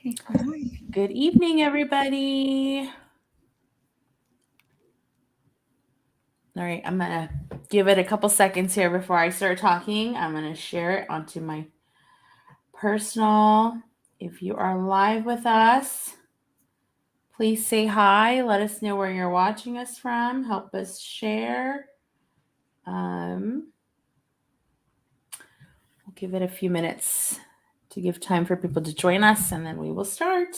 Okay. Hi. Good evening, everybody. All right, I'm going to give it a couple seconds here before I start talking. I'm going to share it onto my personal. If you are live with us, please say hi. Let us know where you're watching us from. Help us share. We'll give it a few minutes to give time for people to join us, and then we will start.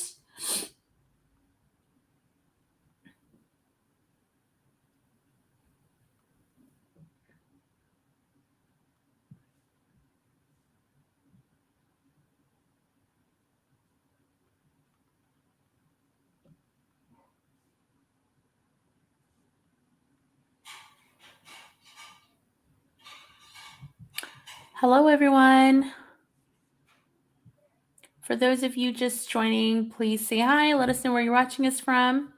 Hello, everyone. For those of you just joining, please say hi. Let us know where you're watching us from.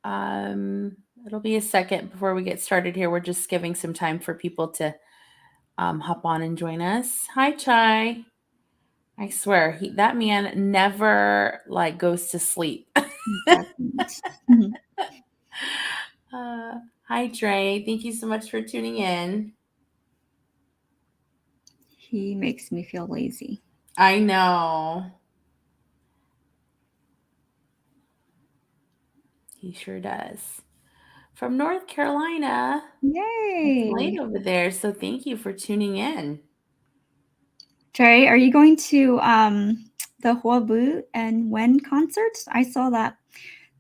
It'll be a second before we get started here. We're just giving some time for people to hop on and join us. Hi, Chai. I swear, that man never goes to sleep. Hi, Dre. Thank you so much for tuning in. He makes me feel lazy. I know. He sure does. From North Carolina. Yay! It's late over there, so thank you for tuning in. Trey, are you going to the Huabu and Wen concerts? I saw that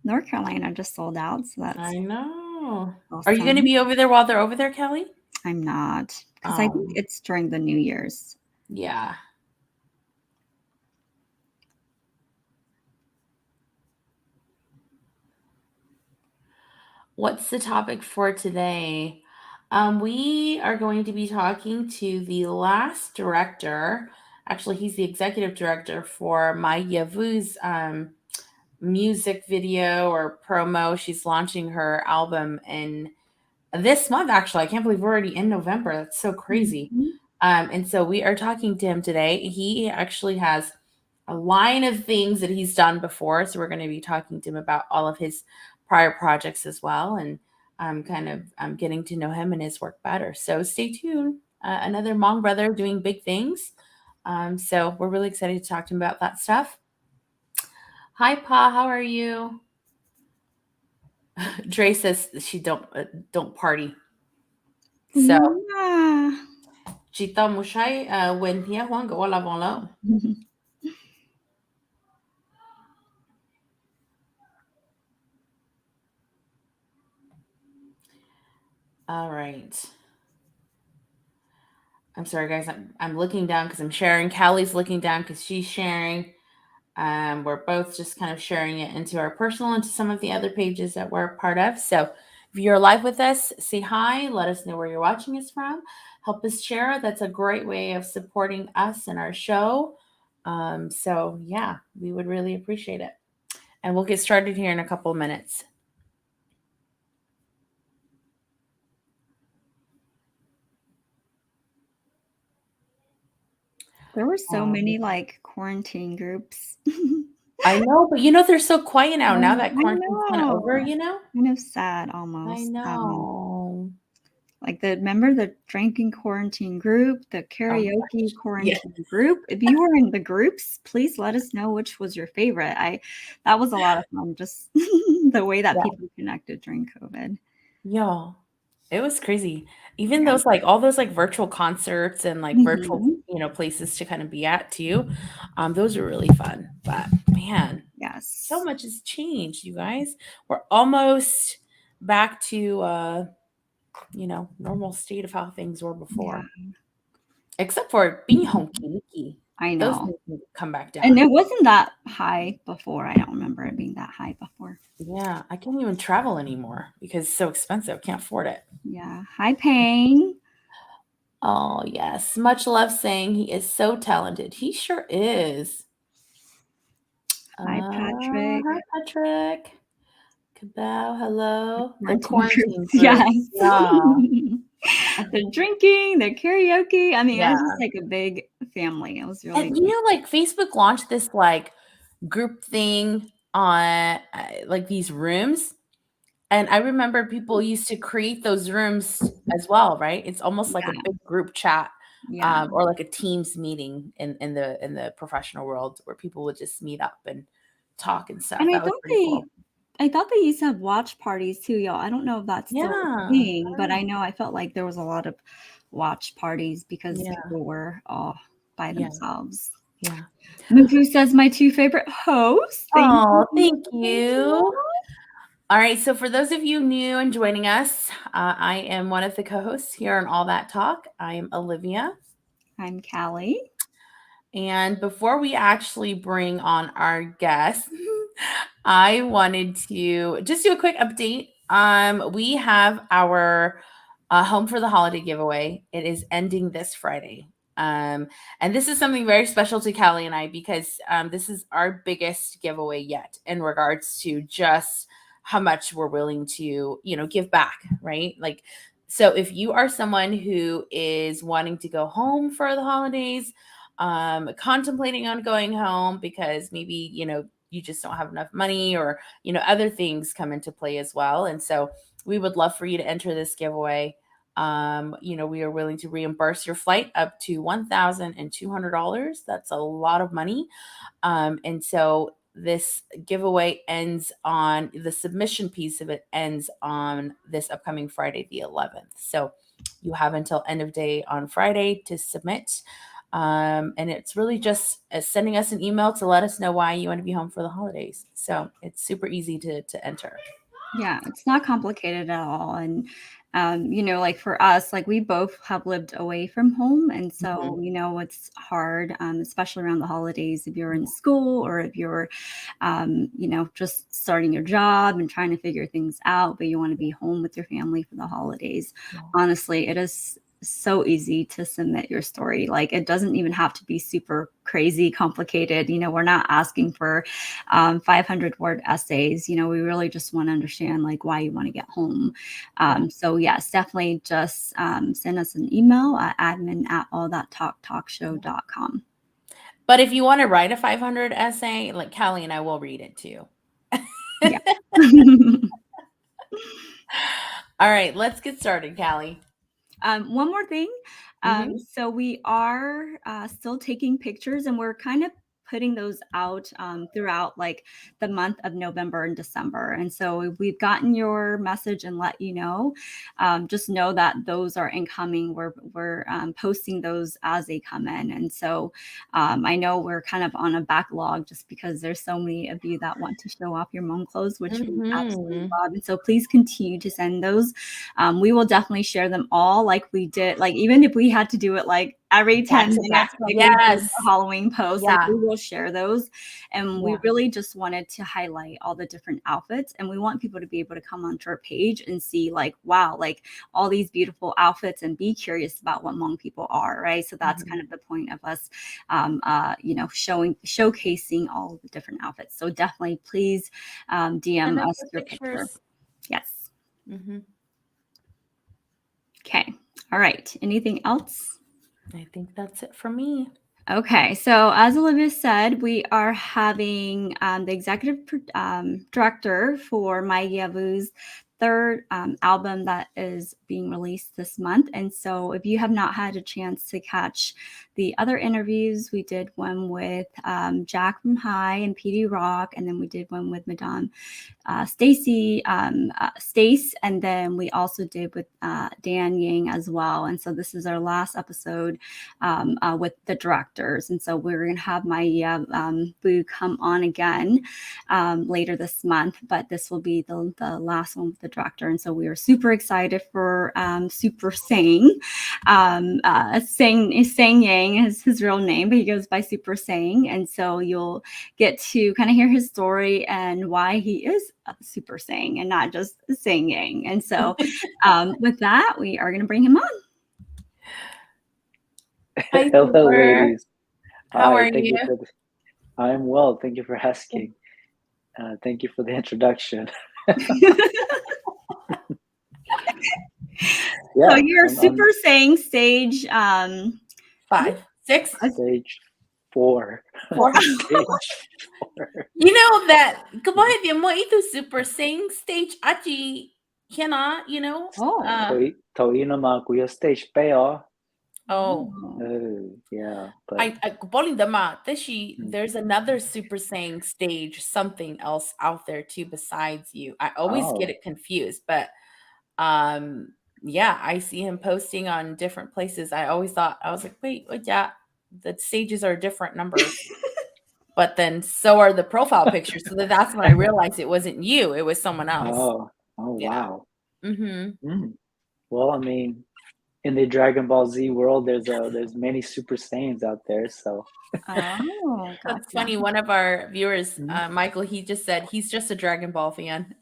North Carolina just sold out, so that's I know. awesome. Are you going to be over there while they're over there, Kelly? I'm not, because I think it's during the New Year's. Yeah. What's the topic for today? We are going to be talking to the last director. Actually, he's the executive director for Maiyia Vwj's music video or promo. She's launching her album in this month, actually. I can't believe we're already in November. That's so crazy. Mm-hmm. And so we are talking to him today. He actually has a line of things that he's done before. So we're going to be talking to him about all of his prior projects as well, and kind of getting to know him and his work better. So stay tuned. Another Hmong brother doing big things. So we're really excited to talk to him about that stuff. Hi, Pa. How are you? Dre says she don't party. So, Chita Mushai, when Pia Huang go lavon lo. All right. I'm sorry, guys. I'm looking down because I'm sharing. Callie's looking down because she's sharing. We're both just kind of sharing it into our personal, into some of the other pages that we're a part of. So if you're live with us, say hi. Let us know where you're watching us from. Help us share. That's a great way of supporting us and our show. So yeah, we would really appreciate it. And we'll get started here in a couple of minutes. There were so many quarantine groups. I know, but they're so quiet now. Now that quarantine's kind of over, Kind of sad almost. I know. Remember the drinking quarantine group, the karaoke quarantine Yeah. group? If you were in the groups, please let us know which was your favorite. That was a lot of fun, just the way that people connected during COVID. Yeah. It was crazy. Even those all those virtual concerts and virtual, places to kind of be at too. Those are really fun. But man, yes, so much has changed, you guys. We're almost back to normal state of how things were before. Yeah. Except for being honky. I Those know. things need to come back down. And it wasn't that high before. I don't remember it being that high before. Yeah, I can't even travel anymore because it's so expensive. Can't afford it. Yeah. Hi, Payne. Oh, yes. Much love saying he is so talented. He sure is. Hi, Patrick. Hi, Patrick. Cabal, hello. The Quarantine quarantine group. group. Yes. Yeah. The drinking, the karaoke. I mean, it Yeah. was just a big family. It was really And Facebook launched this group thing on like these rooms. And I remember people used to create those rooms as well, right? It's almost like a Yeah. big group chat, Yeah. or like a Teams meeting in the professional world where people would just meet up and talk and stuff. And That was pretty cool. I thought they used to have watch parties too, y'all. I don't know if that's still a Yeah. thing, but I know I felt like there was a lot of watch parties because Yeah. people were all by Yeah. themselves. Yeah. Mufu says my two favorite hosts. Thank Oh, you. thank you. All right. So, for those of you new and joining us, I am one of the co hosts here on All That Talk. I am Olivia. I'm Callie. And before we actually bring on our guest, I wanted to just do a quick update. We have our Home for the Holiday giveaway. It is ending this Friday. And this is something very special to Callie and I because this is our biggest giveaway yet in regards to just how much we're willing to, give back, right? Like, so if you are someone who is wanting to go home for the holidays, contemplating on going home because maybe, you just don't have enough money or, other things come into play as well. And so we would love for you to enter this giveaway. We are willing to reimburse your flight up to $1,200. That's a lot of money. And so this giveaway ends on the submission piece of it ends on this upcoming Friday, the 11th. So you have until end of day on Friday to submit. And it's really just sending us an email to let us know why you want to be home for the holidays. So it's super easy to enter. Yeah, it's not complicated at all. And, like for us, like we both have lived away from home. And so, it's hard, especially around the holidays, if you're in school or if you're, just starting your job and trying to figure things out, but you want to be home with your family for the holidays. Yeah. Honestly, it is so easy to submit your story. Like it doesn't even have to be super crazy complicated. We're not asking for 500 word essays. We really just want to understand like why you want to get home. So yes, definitely just send us an email at admin@allthattalkshow.com. But if you want to write a 500 essay, like Callie and I will read it to you. Yeah. All right, let's get started, Callie. One more thing. So we are still taking pictures and we're kind of putting those out throughout like the month of November and December. And so we've gotten your message and let you know. Just know that those are incoming. We're posting those as they come in. And so I know we're kind of on a backlog just because there's so many of you that want to show off your mom clothes, which we absolutely love. And so please continue to send those. We will definitely share them all like we did. Like even if we had to do it like every 10 minutes, like we did the Halloween post, like we will share those. And we really just wanted to highlight all the different outfits. And we want people to be able to come onto our page and see like, wow, like all these beautiful outfits and be curious about what Hmong people are, right? So that's kind of the point of us, showcasing all the different outfits. So definitely please DM us your picture. Yes. Okay. All right. Anything else? I think that's it for me. Okay, so as Olivia said, we are having the executive director for Maiyia Vwj's third album that is being released this month. And so if you have not had a chance to catch the other interviews, we did one with Jack from High and PD Rock, and then we did one with Madame Stacy, Stace, and then we also did with Dan Yang as well. And so this is our last episode with the directors. And so we're going to have Maiyia Vwj come on again later this month, but this will be the last one with the director. And so we are super excited for Super Seng. Seng Yang is his real name, but he goes by Super Seng. And so you'll get to kind of hear his story and why he is Super Seng and not just Seng Yang. And so with that, we are going to bring him on. Hi, Hello, Super. ladies. How Hi, are thank you? for this. I'm well. Thank you for asking. Thank you for the introduction. So you're Super Seng stage 5, 6, stage 4. Four. Stage 4. You know that kabahay din mo ito super sing stage aji cannot, you know? Oh. Toy na mga kuya stage peo. Oh, Oh. Oh, yeah, but I kaboling dama. mm. There's another super saying stage, something else out there too besides you. I always get Oh, it confused, but um yeah, I see him posting on different places. I always thought I was like, wait, yeah, the stages are different numbers. But then so are the profile pictures. So that's when I realized it wasn't you, it was someone else. oh, Yeah. wow. Mhm. Mm. Well, I mean, in the Dragon Ball Z world, there's many Super Saiyans out there, so Oh, That's gotcha. funny. One of our viewers, mhm. Michael, he just said he's just a Dragon Ball fan.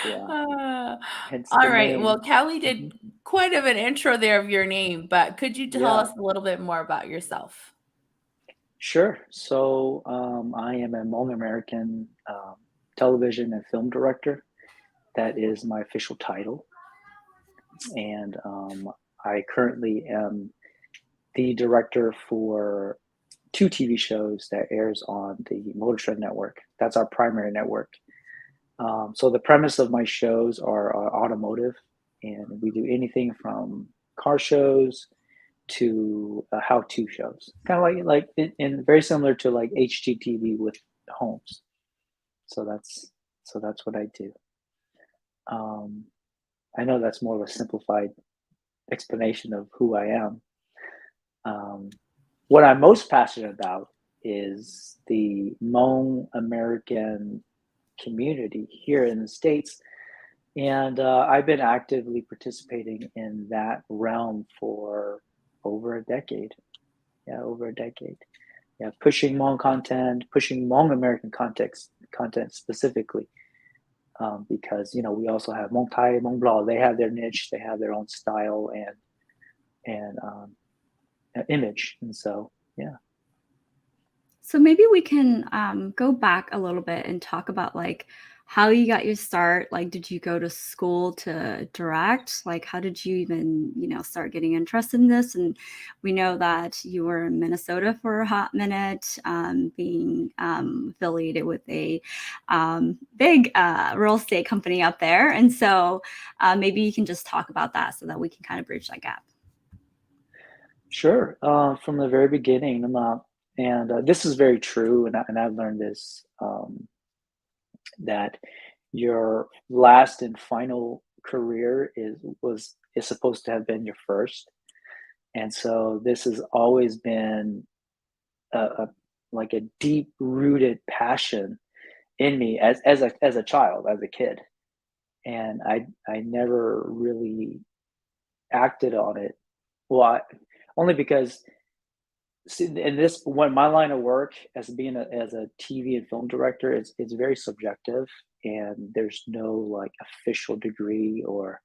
Yeah, Uh, hence the all right. Well, name. Callie Mhm. did quite of an intro there of your name, but could you tell Yeah, us a little bit more about yourself? sure. So, I am a Hmong American television and film director. That is my official title, and I currently am the director for two TV shows that airs on the Motor Trend Network. That's our primary network. So the premise of my shows are automotive, and we do anything from car shows to how-to shows, kind of like and very similar to like HGTV with homes. So that's what I do. Um, I know that's more of a simplified explanation of who I am. Um, what I'm most passionate about is the Hmong American community here in the States. And I've been actively participating in that realm for over a decade. Yeah, over a decade. Yeah, pushing Hmong content, pushing Hmong American content specifically, because we also have Hmong Thai, Hmong Blau. They have their niche, they have their own style and image, and so yeah. So maybe we can go back a little bit and talk about like how you got your start. Like, did you go to school to direct? Like, how did you even, start getting interested in this? And we know that you were in Minnesota for a hot minute, being affiliated with a big real estate company up there. And so maybe you can just talk about that so that we can kind of bridge that gap. Sure. From the very beginning, and this is very true, and I've learned this, that your last and final career is supposed to have been your first, and so this has always been a like a deep rooted passion in me as a child, as a kid, and I never really acted on it. Well, only because see, in this when my line of work as being as a TV and film director, it's very subjective, and there's no like official degree or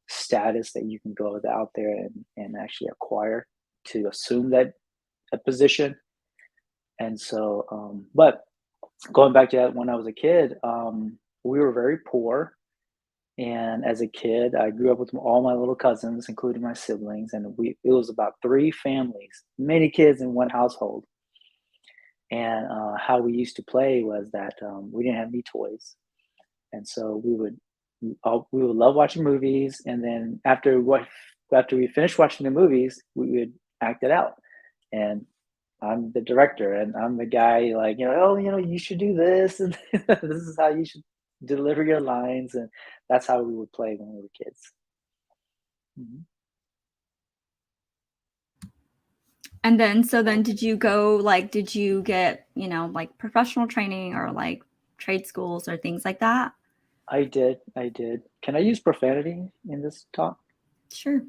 status that you can go out there and actually acquire to assume that a position. And so, but going back to that, when I was a kid, we were very poor. And as a kid, I grew up with all my little cousins, including my siblings, and it was about three families, many kids in one household. And how we used to play was that we didn't have any toys, and so we would love watching movies, and then after we finished watching the movies, we would act it out. And I'm the director, and I'm the guy like oh you should do this, and this is how you should deliver your lines, and that's how we would play when we were kids. Mhm. And then, so then did you go, like, did you get, like professional training or like trade schools or things like that? I did. Can I use profanity in this talk? Sure.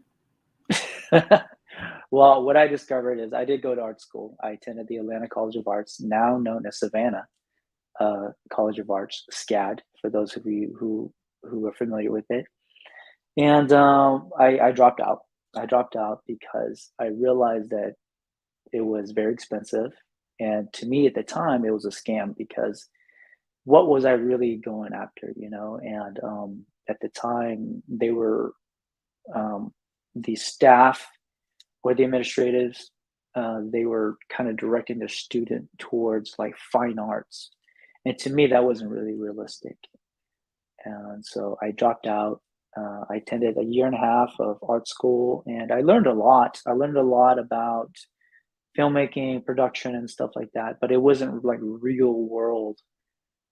Well, what I discovered is I did go to art school. I attended the Atlanta College of Arts, now known as Savannah College of Arts, SCAD, for those of you who are familiar with it. And I dropped out. I dropped out because I realized that it was very expensive, and to me at the time, it was a scam because what was I really going after, And at the time, they were the staff or the administrators. they were kind of directing their student towards like fine arts, and to me that wasn't really realistic. And so I dropped out. I attended a year and a half of art school, and I learned a lot. I learned a lot about filmmaking, production, and stuff like that. But it wasn't like real world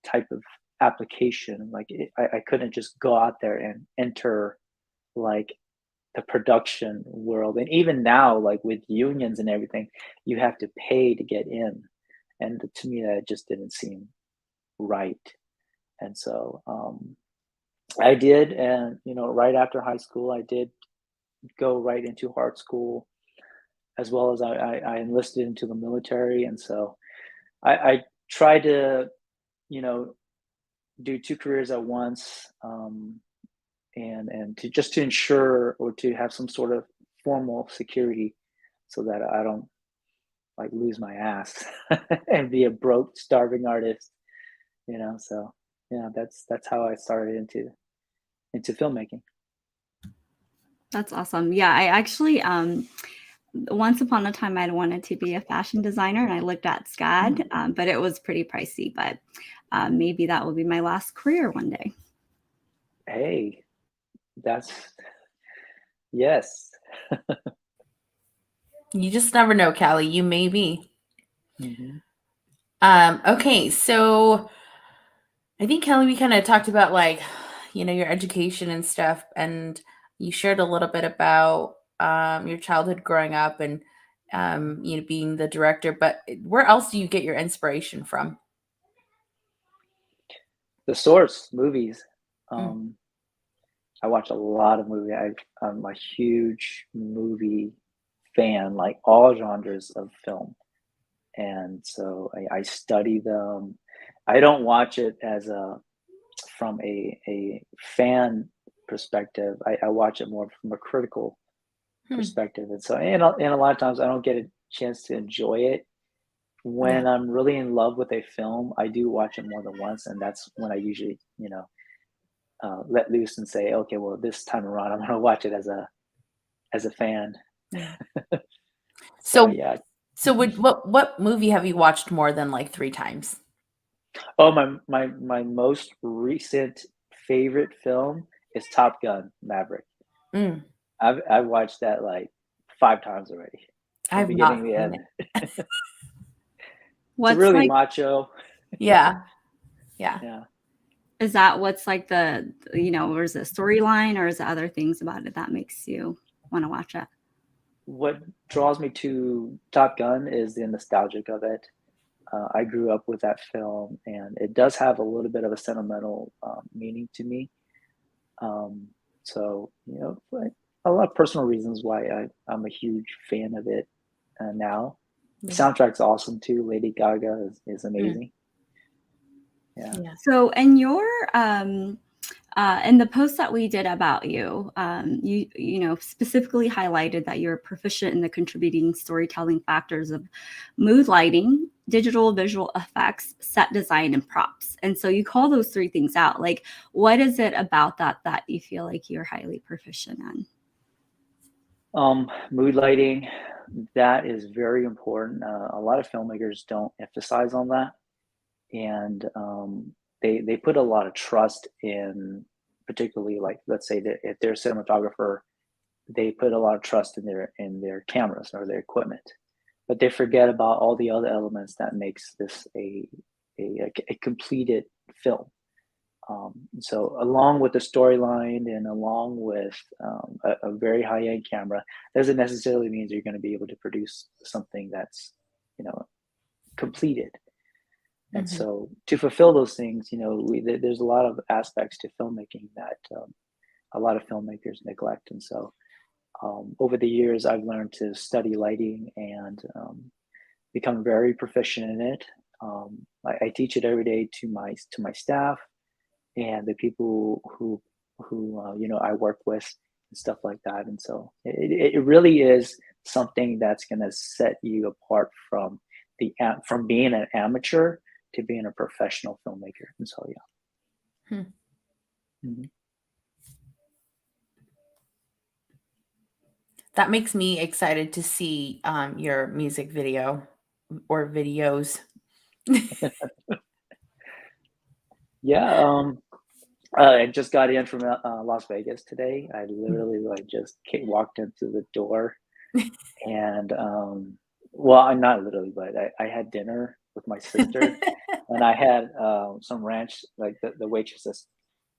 type of application. Like I couldn't just go out there and enter like the production world. And even now, like with unions and everything, you have to pay to get in. And to me, that just didn't seem right. And so I did, and right after high school, I did go right into art school, as well as I enlisted into the military, and so I tried to you know do two careers at once, and to just to ensure or to have some sort of formal security, so that I don't like lose my ass and be a broke, starving artist. So yeah, that's how I started into filmmaking. That's awesome. Yeah, I actually once upon a time I'd wanted to be a fashion designer and I looked at SCAD, but it was pretty pricey. But maybe that will be my last career one day. Hey, that's yes. You just never know, Callie. You may be. Mhm. Okay, so I think Kelly, we kind of talked about like, your education and stuff, and you shared a little bit about your childhood growing up and being the director. But where else do you get your inspiration from? The source, movies. Mm, Um, I watch a lot of movie. I'm a huge movie fan, like all genres of film, and so I study them. I don't watch it as a from a fan perspective. I watch it more from a critical hmm, perspective, and so and a lot of times I don't get a chance to enjoy it. yeah. When I'm really in love with a film, I do watch it more than once, and that's when I usually, let loose and say, okay, well, this time around, I'm going to watch it as a fan. Yeah. So So, yeah. so what movie have you watched more than like three times? Oh, my most recent favorite film is Top Gun Maverick. Mm, I've watched that like 5 times already, from I've beginning not to seen end. it. It's What's really like, macho. Yeah, yeah. Yeah. is that what's like or is it storyline or is it other things about it that makes you want to watch it? What draws me to Top Gun is the nostalgic of it. I grew up with that film, and it does have a little bit of a sentimental meaning to me. Um, so, like, a lot of personal reasons why I'm a huge fan of it now. The Yeah. soundtrack's awesome too. Lady Gaga is Mm, amazing. Yeah. yeah. So in the post that we did about you, you specifically highlighted that you're proficient in the contributing storytelling factors of mood lighting, digital visual effects, set design, and props. And so you call those three things out. Like, what is it about that you feel like you're highly proficient in? Mood lighting, that is very important. A lot of filmmakers don't emphasize on that, and they put a lot of trust in, particularly like, let's say that if they're a cinematographer, they put a lot of trust in their cameras or their equipment, but they forget about all the other elements that makes this a completed film. So along with the storyline and along with a very high end camera, doesn't necessarily mean you're going to be able to produce something that's you know completed. And Mhm. so to fulfill those things, there's a lot of aspects to filmmaking that a lot of filmmakers neglect. And so over the years, I've learned to study lighting and become very proficient in it. I teach it every day to my staff and the people who I work with and stuff like that. And so it really is something that's going to set you apart from being an amateur to being a professional filmmaker. And so yeah. Hmm. Mhm. That makes me excited to see your music video or videos. Yeah, I just got in from Las Vegas today. I literally like just walked into the door, and well, I'm not literally, but I had dinner with my sister, and I had some ranch. Like the waitresses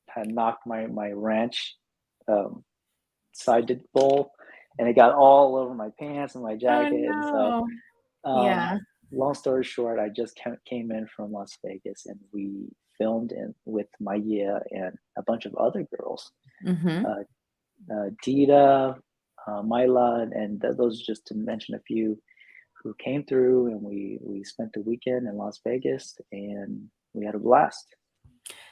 had knocked my ranch um, side bowl, and it got all over my pants and my Oh jacket. And so, no. um, Yeah. long story short, I just came in from Las Vegas, and we filmed in with Maiyia and a bunch of other girls, Mm-hmm. uh, Dita, Myla, and those just to mention a few who came through, and we spent the weekend in Las Vegas, and we had a blast.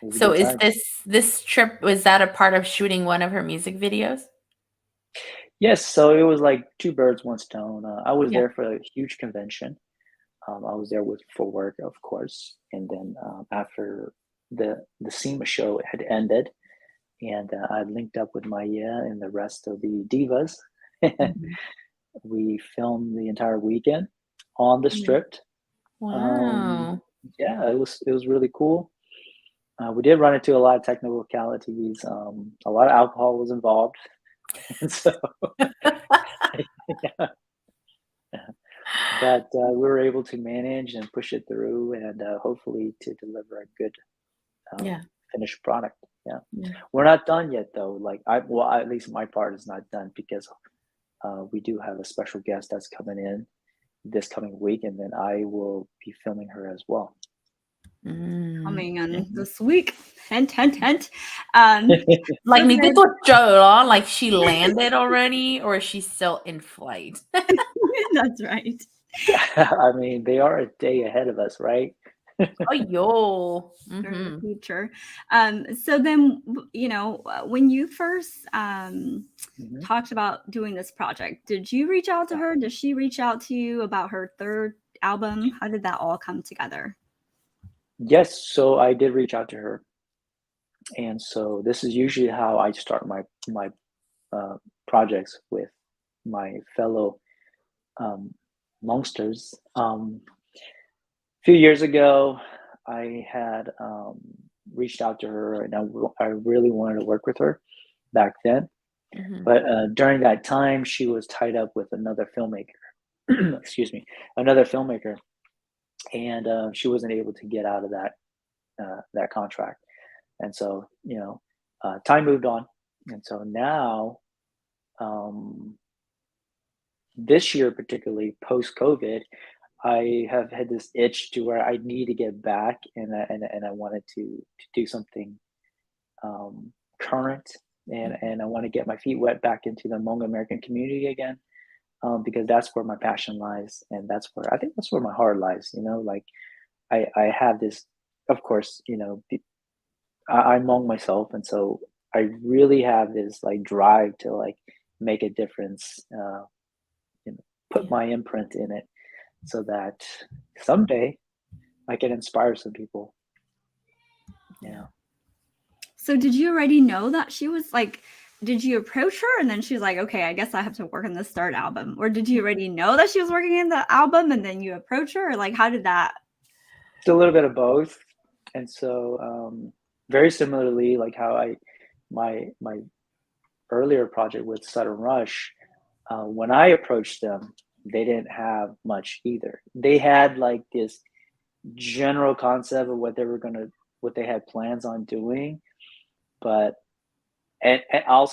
It was a So good is time. this trip, was that a part of shooting one of her music videos? Yes, so it was like two birds, one stone. I was Yeah. there for a huge convention. I was there with for work, of course, and then after the SEMA show had ended, and I linked up with Maya and the rest of the divas. Mhm. We filmed the entire weekend on the Mm. strip. Um, Wow. yeah, it was really cool. We did run into a lot of technicalities. A lot of alcohol was involved, and so yeah, but we were able to manage and push it through, and hopefully to deliver a good Yeah. finished product. Yeah, Yeah. we're not done yet though. Like well, at least my part is not done because we do have a special guest that's coming in this coming week, and then I will be filming her as well. Mm. Coming on this week. Hint, hint, hint. Um, Like, so nito then, to Jola, like she landed already, or is she still in flight? that's right. I mean, they are a day ahead of us, right? Oh, yo. They're in the Mm-hmm. future. So then, when you first Mhm. talked about doing this project, did you reach out to Yeah. her? Did she reach out to you about her third album? How did that all come together? Yes, so I did reach out to her, and so this is usually how I start my uh, projects with my fellow um, longsters. A few years ago, I had reached out to her, and I really wanted to work with her back then. Mm-hmm. But during that time, she was tied up with another filmmaker. Excuse me, another filmmaker, and she wasn't able to get out of that contract. And so, time moved on, and so now, um, this year, particularly post COVID, I have had this itch to where I need to get back, and I wanted to do something current, and I want to get my feet wet back into the Hmong American community again, because that's where my passion lies, and that's where my heart lies. Like I have this, of course, I'm Hmong myself, and so I really have this like drive to like make a difference, you know, put Yeah. my imprint in it, so that someday I can inspire some people. Yeah. Yeah. So did you already know that she was like, did you approach her and then she's like, okay, I guess I have to work on this third album? Or did you already know that she was working in the album and then you approach her? Or like, how did that? It's a little bit of both. And so, very similarly, like how my earlier project with Sudden Rush, when I approached them, they didn't have much either. They had like this general concept of what they had plans on doing, but and I'll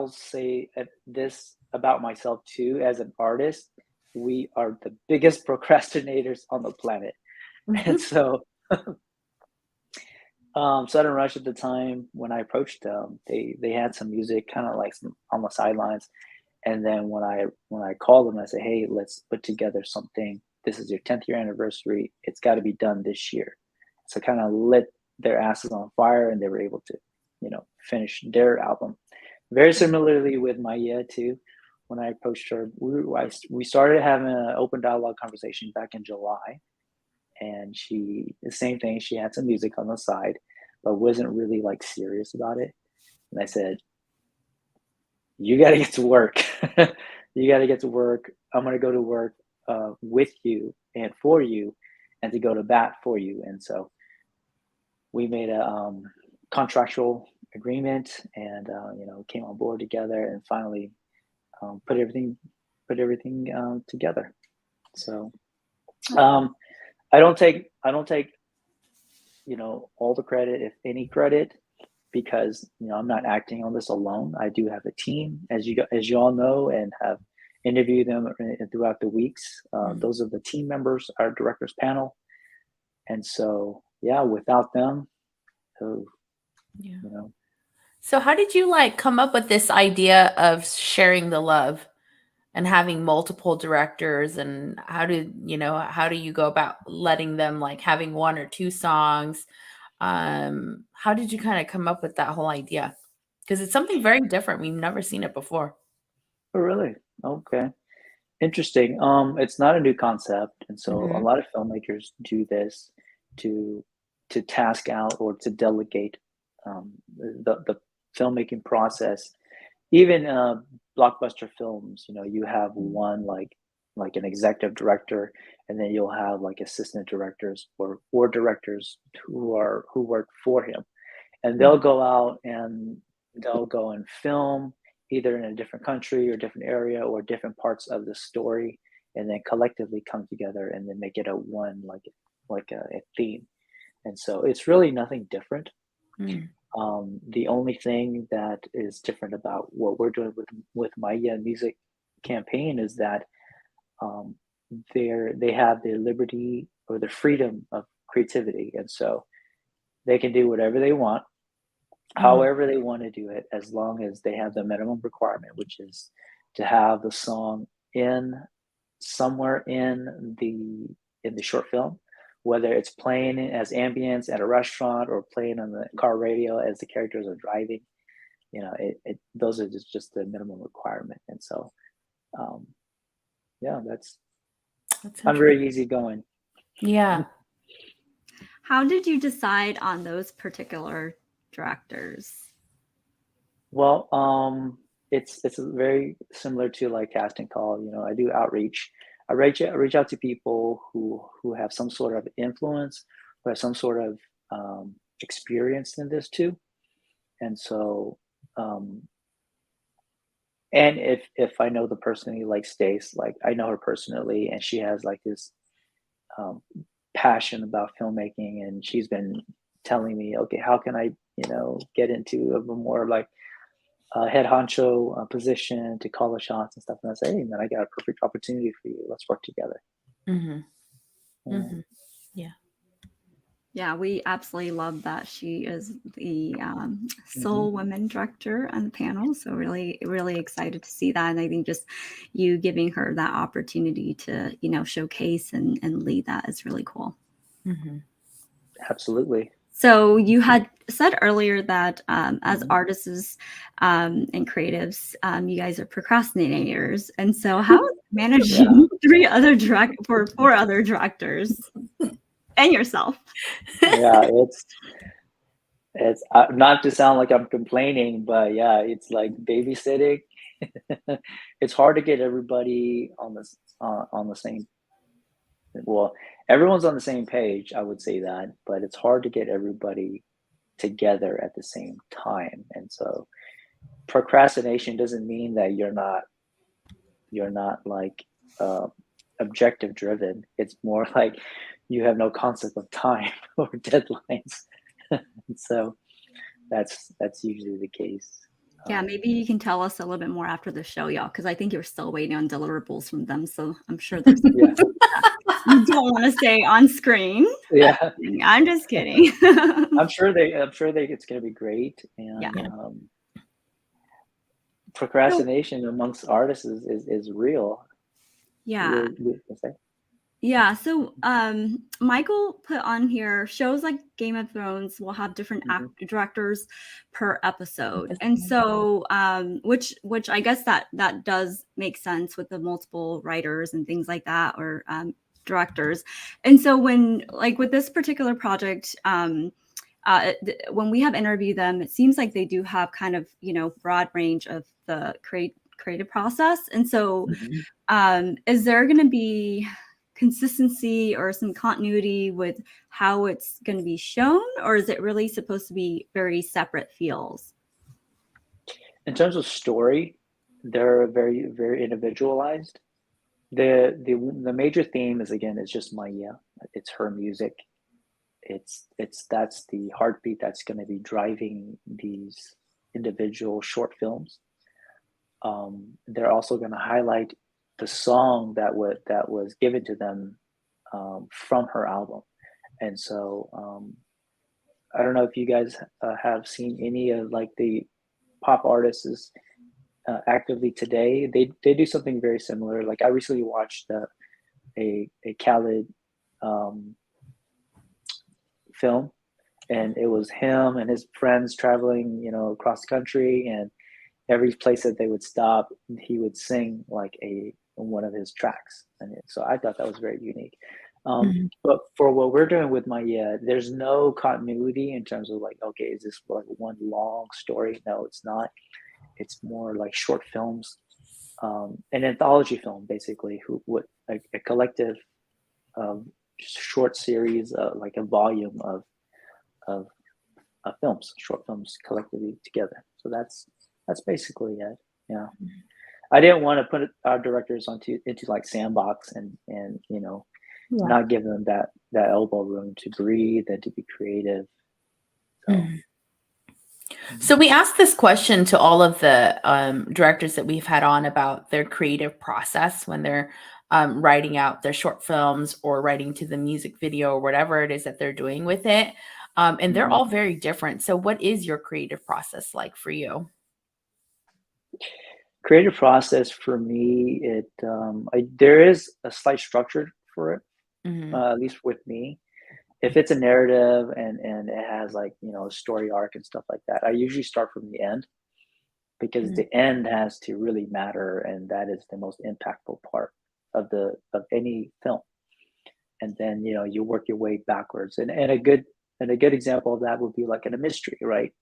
say this about myself too. As an artist, we are the biggest procrastinators on the planet, and Mhm. so Sudden Rush at the time when I approached them, they had some music kind of like some on the sidelines, and then when I called them, I said, "Hey, let's put together something. This is your 10th year anniversary. It's got to be done this year." So kind of lit their asses on fire, and they were able to, finish their album. Very similarly with Maiyia too. When I approached her, we started having an open dialogue conversation back in July, and the same thing. She had some music on the side, but wasn't really like serious about it. And I said, "You got to get to work." You got to get to work. I'm going to go to work with you and for you, and to go to bat for you. And so we made a contractual agreement, and came on board together, and finally put everything together. So I don't take all the credit, if any credit, because I'm not acting on this alone. I do have a team, as you all know, and have interviewed them throughout the weeks. Those are the team members, our directors panel, and so yeah, without them, oh, Yeah. you know, So how did you like come up with this idea of sharing the love and having multiple directors, and how do you go about letting them like having one or two songs? How did you kind of come up with that whole idea? Because it's something very different. We've never seen it before. oh really? Okay, interesting. It's not a new concept, and so a Hmm. lot of filmmakers do this to task out or to delegate the filmmaking process. Even blockbuster films, you have one like an executive director, and then you'll have like assistant directors or directors who work for him, and they'll Mhm. go out and they'll go and film either in a different country or different area or different parts of the story, and then collectively come together and then make it a one like a theme. And so it's really nothing different. Mm. The only thing that is different about what we're doing with Maiyia Music campaign is that um, they have the liberty or the freedom of creativity, and so they can do whatever they want, Mhm. however they want to do it, as long as they have the minimum requirement, which is to have the song in somewhere in the short film, whether it's playing as ambience at a restaurant or playing on the car radio as the characters are driving. Those are just the minimum requirement, and so um, yeah, That's I'm interesting. very easygoing. Yeah. How did you decide on those particular directors? Well, it's very similar to like casting call. I do outreach. I reach out to people who have some sort of influence, who have some sort of experience in this too. And so, um, and if I know the person, like Stace, like I know her personally, and she has like this um, passion about filmmaking, and she's been telling me, okay, how can I, get into a more like head honcho position to call the shots and stuff. And I say, hey, man, I got a perfect opportunity for you. Let's work together. Hmm. Yeah. Hmm. Yeah. Yeah, we absolutely love that she is the Hmm. sole women director on the panel. So really, really excited to see that. And I think just you giving her that opportunity to, showcase and lead that is really cool. Hmm. Absolutely. So you had said earlier that as Hmm. artists and creatives, you guys are procrastinators. And so how is Yeah. managing four other directors and yourself? Yeah. It's not to sound like I'm complaining, but yeah, it's like babysitting. It's hard to get everybody on the same. Well, everyone's on the same page. I would say that, but it's hard to get everybody together at the same time. And so procrastination doesn't mean that you're not like uh, objective driven. It's more like you have no concept of time or deadlines. And so that's usually the case. Yeah, Um, maybe you can tell us a little bit more after the show, y'all, because I think you're still waiting on deliverables from them. So I'm sure there's yeah, you don't want to say on screen. yeah. I'm just kidding. I'm sure they it's going to be great. Yeah. And Yeah. So procrastination amongst artists is real. yeah. You can say. Yeah, so Michael put on here shows like Game of Thrones will have different Hmm. directors per episode, and Episode. so which I guess that does make sense with the multiple writers and things like that, or directors. And so when like with this particular project, when we have interviewed them, it seems like they do have kind of broad range of the creative process. And so Mhm. is there going to be consistency or some continuity with how it's going to be shown, or is it really supposed to be very separate feels? In terms of story, they're very individualized. The major theme is, again, it's just Maiyia. It's her music. It's that's the heartbeat that's going to be driving these individual short films. They're also going to highlight the song that was given to them from her album. And so I don't know if you guys have seen any of like the pop artists actively today. They do something very similar. Like I recently watched a Khaled um, film, and it was him and his friends traveling, across the country, and every place that they would stop, he would sing like a one of his tracks, and so I thought that was very unique. Mhm. But for what we're doing with Maya, there's no continuity in terms of like, okay, is this like one long story? No, it's not. It's more like short films, an anthology film, basically, who what a collective short series, like a volume of films, short films collectively together. So that's basically it. Yeah, I didn't want to put our directors into like sandbox and Yeah. not give them that elbow room to breathe and to be creative. So. Mhm. So Mhm. we asked this question to all of the directors that we've had on about their creative process when they're writing out their short films or writing to the music video or whatever it is that they're doing with it. And they're Mhm. all very different. So what is your creative process like for you? Creative process for me, there is a slight structure for it, Hmm. at least with me. If it's a narrative and it has like a story arc and stuff like that, I usually start from the end because the end has to really matter, and that is the most impactful part of any film. And then you work your way backwards, and a good example of that would be like in a mystery, right?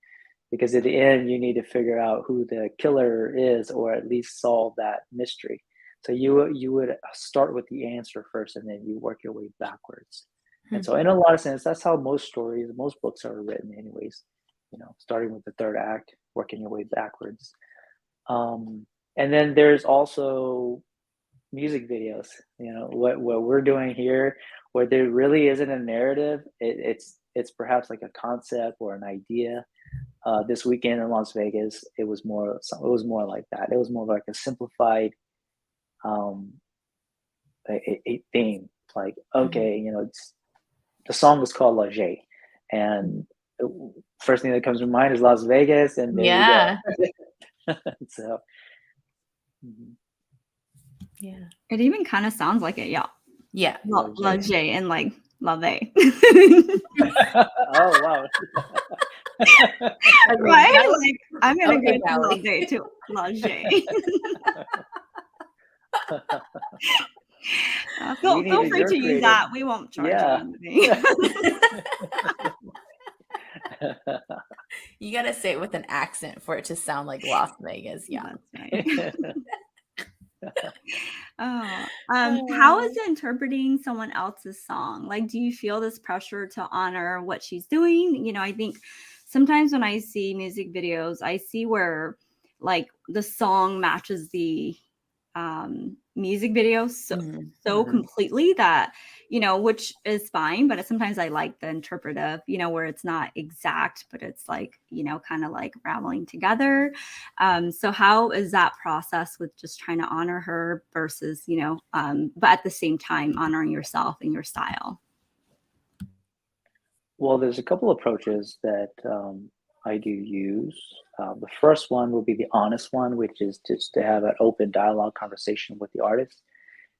Because at the end you need to figure out who the killer is, or at least solve that mystery. So you would start with the answer first, and then you work your way backwards. And so in a lot of sense, that's how most stories, most books are written anyways, starting with the third act, working your way backwards. And then there's also music videos, what we're doing here, where there really isn't a narrative. It's perhaps like a concept or an idea. This weekend in Las Vegas, it was more like that. It was more like a simplified um, a theme. Like, Hmm. okay, the song was called La J, and the first thing that comes to mind is Las Vegas, and there we go. Yeah. So, mhm. Yeah. It even kind of sounds like it, yeah. Yeah. La La J. J and like La Ve. Oh wow. I mean, Right? that was Like, I'm gonna go okay, to La Callie. Ve to La J. We Feel needed free your to use creative. that. We won't charge you Yeah. anything. You gotta say it with an accent for it to sound like Las Vegas. Yeah. That's right. Oh, how is Oh. it interpreting someone else's song? Like, do you feel this pressure to honor what she's doing? I think sometimes when I see music videos, I see where like the song matches the music video Mhm. so Mhm. completely that which is fine, but sometimes I like the interpretive, where it's not exact, but it's like kind of like raveling together. So how is that process with just trying to honor her versus, but at the same time honoring yourself and your style? Well, there's a couple approaches that I do use. The first one would be the honest one, which is just to have an open dialogue conversation with the artist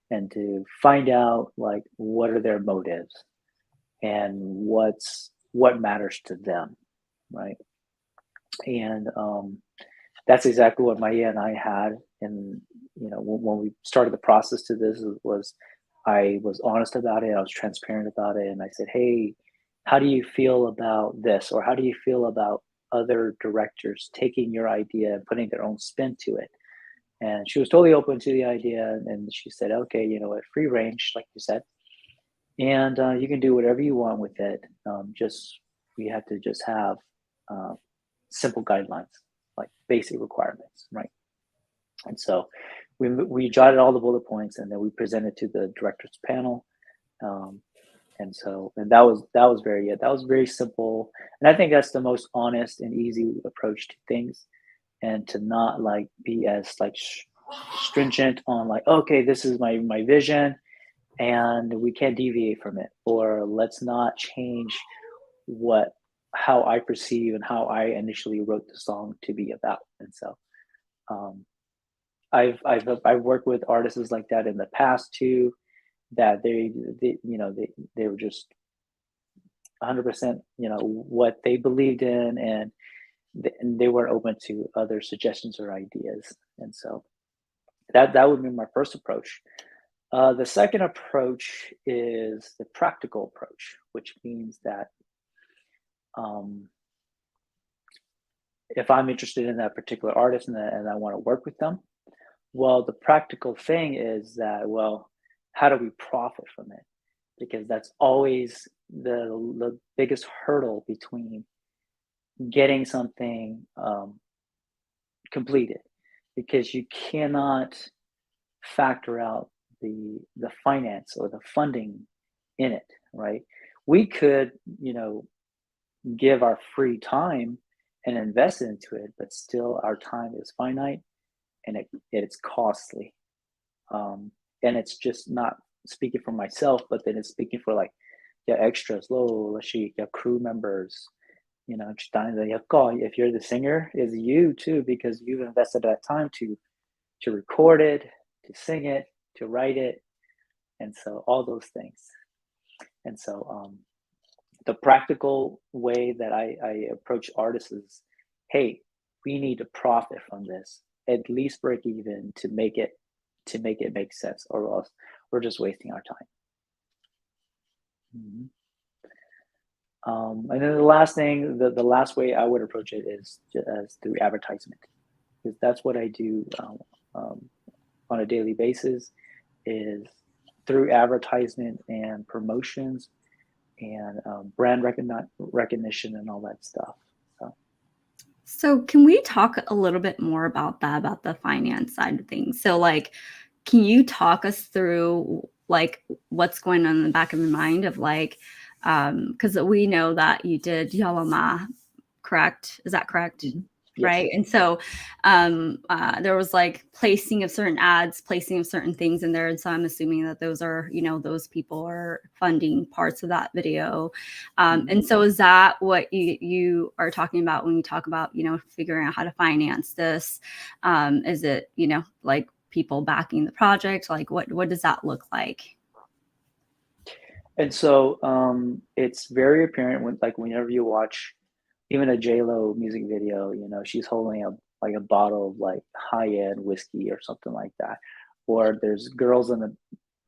and to find out like what are their motives and what matters to them, right? And that's exactly what Maya and I had. And when we started the process to this was I was honest about it. I was transparent about it, and I said, "Hey, how do you feel about this, or how do you feel about other directors taking your idea and putting their own spin to it?" And she was totally open to the idea, and she said, "Okay, you know what, free range, like you said, and you can do whatever you want with it. Just we have to just have uh, simple guidelines, like basic requirements, right?" And so we jotted all the bullet points, and then we presented to the directors panel. Um, and that was very it. That was very simple, and I think that's the most honest and easy approach to things, and to not like be as like stringent on like, okay, this is my vision, and we can't deviate from it, or let's not change what how I perceive and how I initially wrote the song to be about. And so um, I've worked with artists like that in the past too, that they were just 100%, what they believed in, and they weren't open to other suggestions or ideas. And so that would be my first approach. The second approach is the practical approach, which means that um, if I'm interested in that particular artist, and I want to work with them, well, the practical thing is that, well, how do we profit from it? Because that's always the biggest hurdle between getting something completed, because you cannot factor out the finance or the funding in it, right? We could, give our free time and invest into it, but still our time is finite, and it's costly. And it's just not speaking for myself, but then it's speaking for like your extras, your crew members, if you're the singer, is you too, because you've invested that time to record it, to sing it, to write it, and so all those things. And so the practical way that I approach artists is, hey, we need to profit from this, at least break even to make it make sense, or else we're just wasting our time. Mhm. And then the last thing, the last way I would approach it is as through advertisement, because that's what I do on a daily basis, is through advertisement and promotions, and brand recognition and all that stuff. So can we talk a little bit more about that, about the finance side of things? So like, can you talk us through like what's going on in the back of your mind of like, because we know that you did Yalama, correct? Is that correct? Mhm. Yes. Right. And so there was like placing of certain ads, placing of certain things in there. And so I'm assuming that those are, those people are funding parts of that video. And so is that what you are talking about when you talk about, figuring out how to finance this? Is it, like people backing the project? Like what does that look like? And so it's very apparent whenever you watch even a J-Lo music video, she's holding a like a bottle of like high-end whiskey or something like that. Or there's girls and the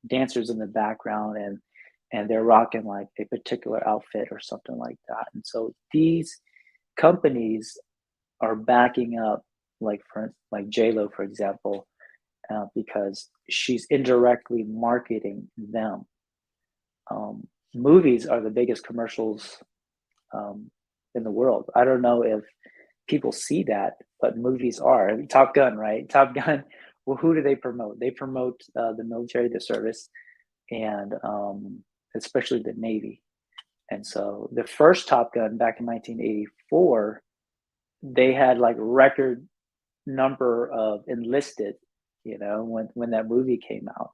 dancers in the background, and they're rocking like a particular outfit or something like that. And so these companies are backing up, like J-Lo, for example, because she's indirectly marketing them. Movies are the biggest commercials in the world. I don't know if people see that, but movies are. I mean, Top Gun, right? Top Gun. Well, who do they promote? They promote the military, the service, and especially the Navy. And so the first Top Gun back in 1984, they had like record number of enlisted, when that movie came out.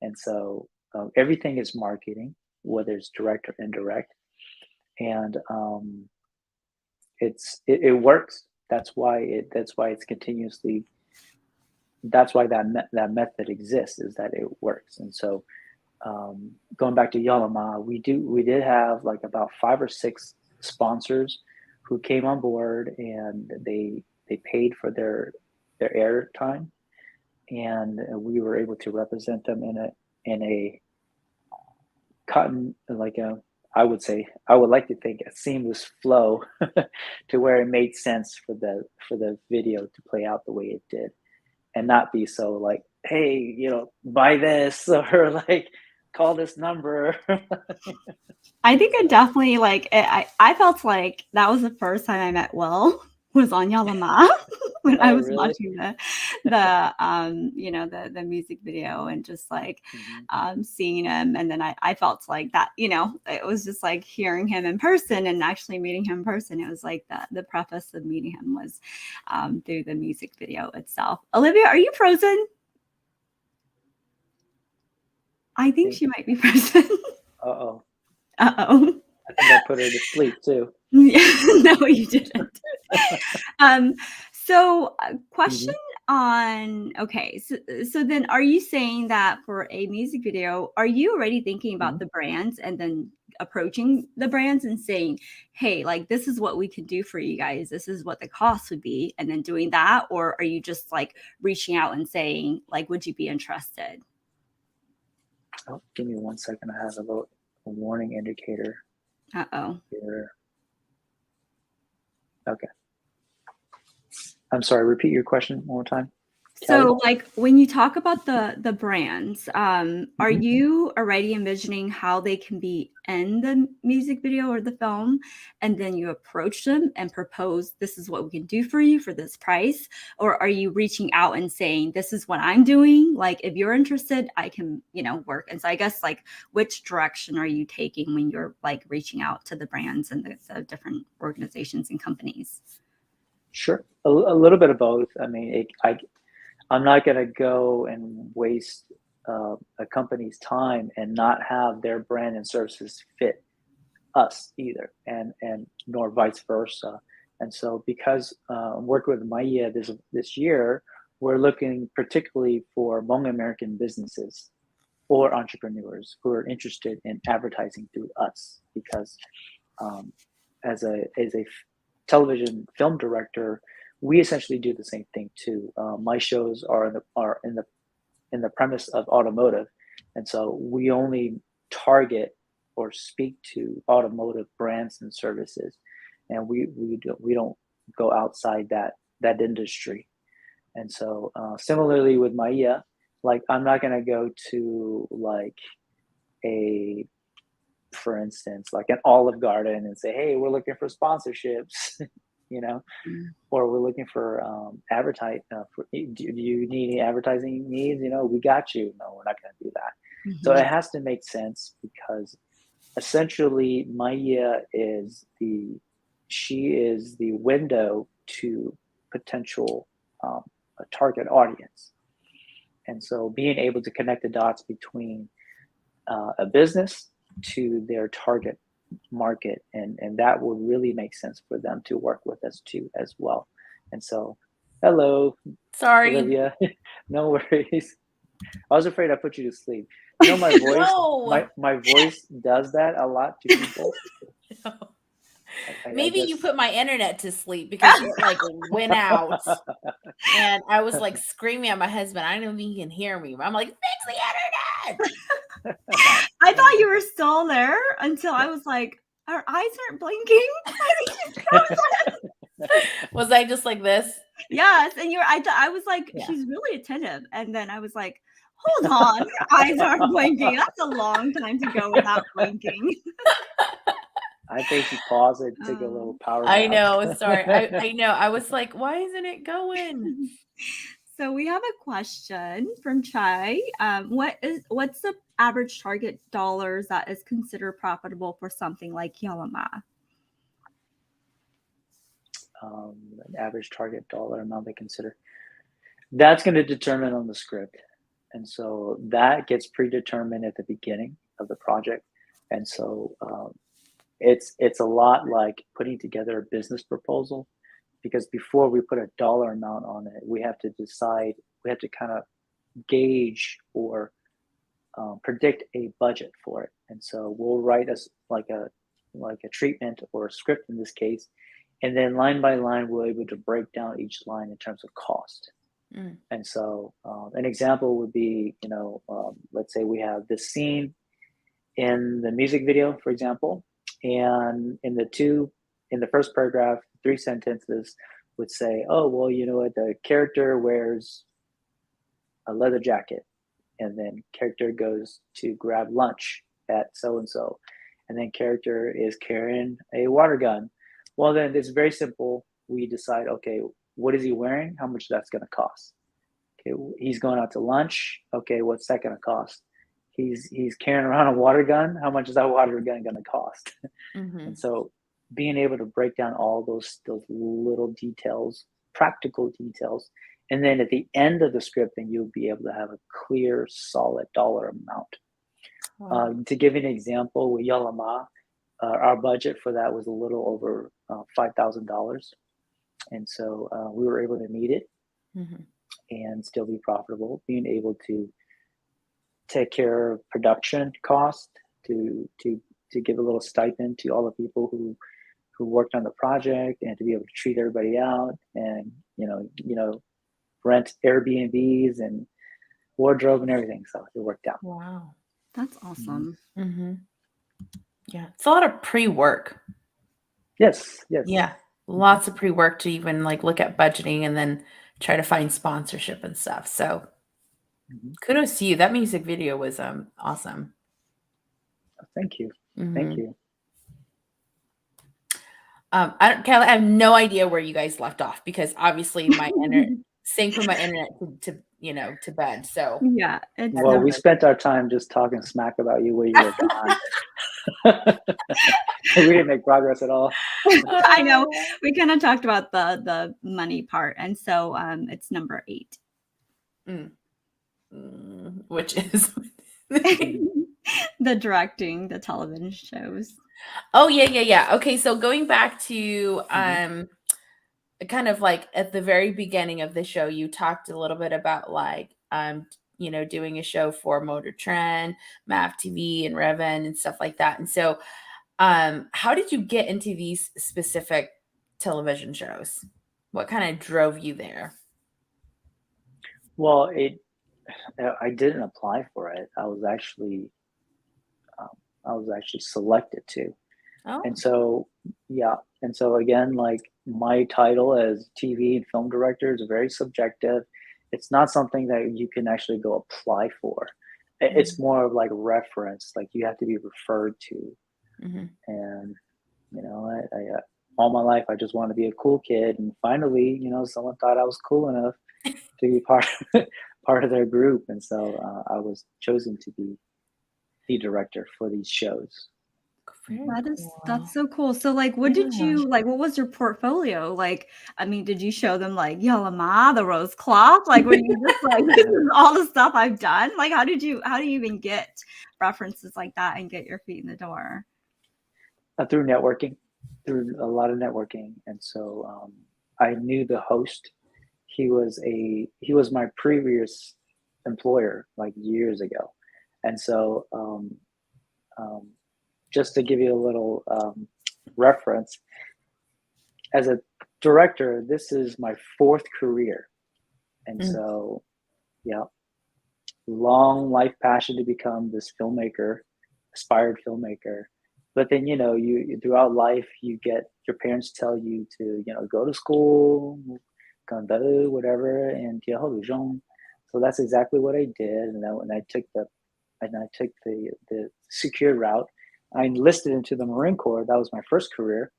And so everything is marketing, whether it's direct or indirect, and it works. That's why it's continuously. That's why that method exists, is that it works. And so going back to Yalama, we did have like about 5 or 6 sponsors who came on board, and they paid for their air time, and we were able to represent them in a cotton, like a, I would like to think, a seamless flow to where it made sense for the video to play out the way it did. and not be so like, hey, buy this or like call this number. I think it definitely I felt like that was the first time I met Will was on Yalama when I Oh, was really? watching the the music video and just like Mhm. seeing him, and then I felt like that, it was just like hearing him in person and actually meeting him in person. It was like the preface of meeting him was through the music video itself. Olivia, are you frozen? I think Think, she might be frozen. uh-oh. Uh-oh. I think I put her to sleep too. Yeah, no, you didn't. Um, so question Mhm. on, okay, so then are you saying that for a music video, are you already thinking about Mhm. the brands and then approaching the brands and saying, hey, like this is what we can do for you guys, this is what the cost would be, and then doing that? Or are you just like reaching out and saying, like, would you be interested? Oh, give me 1 second. I have a warning indicator Uh-oh. here. Okay. I'm sorry, repeat your question one more time, Callie. So, like, when you talk about the brands, are Mhm. you already envisioning how they can be in the music video or the film, and then you approach them and propose, "This is what we can do for you for this price," or are you reaching out and saying, "This is what I'm doing. Like, if you're interested, I can, work." And so, I guess, like, which direction are you taking when you're like reaching out to the brands and the different organizations and companies? Sure. A little bit of both. I mean, I'm not going to go and waste a company's time and not have their brand and services fit us either, and nor vice versa. And so, because I'm working with Maiyia this year, we're looking particularly for Hmong American businesses or entrepreneurs who are interested in advertising through us. Because um, as a television film director, we essentially do the same thing too. My shows are in the premise of automotive, and so we only target or speak to automotive brands and services, and we don't go outside that industry. And so similarly with Maia, like I'm not going to go to like a for instance like an Olive Garden and say, hey, we're looking for sponsorships, you know, or we're looking for advertise. Do you need any advertising needs? We got you. No, we're not going to do that. So Mhm. it has to make sense because essentially, Maya she is the window to potential a target audience, and so being able to connect the dots between a business to their target market, and that would really make sense for them to work with us too as well. And so, hello, Sorry. Olivia. No worries. I was afraid I put you to sleep. My voice, No. my voice does that a lot to people. I Maybe you guess. put my internet to sleep because it like went out and I was like screaming at my husband. I don't think he can hear me. I'm like, fix the internet. I thought you were still there until I was like, our eyes aren't blinking. I think she's frozen. Was I just like this? Yes, and I was like, Yeah. she's really attentive. And then I was like, hold on, your eyes aren't blinking. That's a long time to go without blinking. I think she paused it, took a little Um, power I nap. know. Sorry. I know. I was like, why isn't it going? so we have a question from Chai. What's the average target dollars that is considered profitable for something like Yalama? An average target dollar amount they consider. That's going to determine on the script. And so that gets predetermined at the beginning of the project. And so it's a lot like putting together a business proposal, because before we put a dollar amount on it, we have to decide, we have to kind of gauge or predict a budget for it. And so we'll write us like a treatment or a script in this case, and then line by line we're able to break down each line in terms of cost. Mm. And so an example would be, let's say we have this scene in the music video, for example, and in the first paragraph, 3 sentences would say, oh, well, you know what, the character wears a leather jacket, and then character goes to grab lunch at so and so, and then character is carrying a water gun. Well, then it's very simple. We decide, okay, what is he wearing? How much that's going to cost? Okay, he's going out to lunch. Okay, what's that going to cost? He's carrying around a water gun. How much is that water gun going to cost? Mm-hmm. And so being able to break down all those little details, practical details, and then at the end of the script, then you'll be able to have a clear, solid dollar amount. Wow. To give you an example, with Yalama, our budget for that was a little over $5,000, and so we were able to meet it Mm-hmm. and still be profitable. Being able to take care of production cost, to give a little stipend to all the people who worked on the project, and to be able to treat everybody out, and rent Airbnbs and wardrobe and everything. So it worked out. Wow. That's awesome. Mm-hmm. Yeah, it's a lot of pre-work. Yes, yes. Yeah, lots of pre-work to even like look at budgeting and then try to find sponsorship and stuff. So kudos to you. That music video was awesome. Thank you. Mm-hmm. Thank you. Kelly, I have no idea where you guys left off, because obviously my internet synced with my internet to bed. So Yeah, it's Well, we spent our time just talking smack about you while you were gone. We didn't make progress at all. I know. We kind of talked about the money part, and so it's number 8. Which is The directing the television shows. Oh yeah. Okay, so going back to kind of like at the very beginning of the show, you talked a little bit about like doing a show for Motor Trend, MAV TV, and Revan and stuff like that. And so how did you get into these specific television shows? What kind of drove you there? Well, I didn't apply for it. I was actually selected to. Oh. And so, yeah. And so again, like, my title as TV and film director is very subjective. It's not something that you can actually go apply for. It's more of like reference, like you have to be referred to. And, I all my life, I just wanted to be a cool kid. And finally, someone thought I was cool enough to be part of their group. And so I was chosen to be the director for these shows. That's so cool. So like, what did you like? What was your portfolio like? I mean, did you show them like Yalama, the rose cloth? Like, were you just like, this is all the stuff I've done? Like, how do you even get references like that and get your feet in the door? Through networking, through a lot of networking. And so I knew the host. He was my previous employer, like, years ago. And so just to give you a little reference, as a director, this is my 4th career. And so, yeah, long life passion to become this filmmaker, aspired filmmaker. But then, you throughout life, you get your parents tell you to, go to school, whatever, and so that's exactly what I did. And then when I took the secure route, I enlisted into the Marine Corps. That was my first career,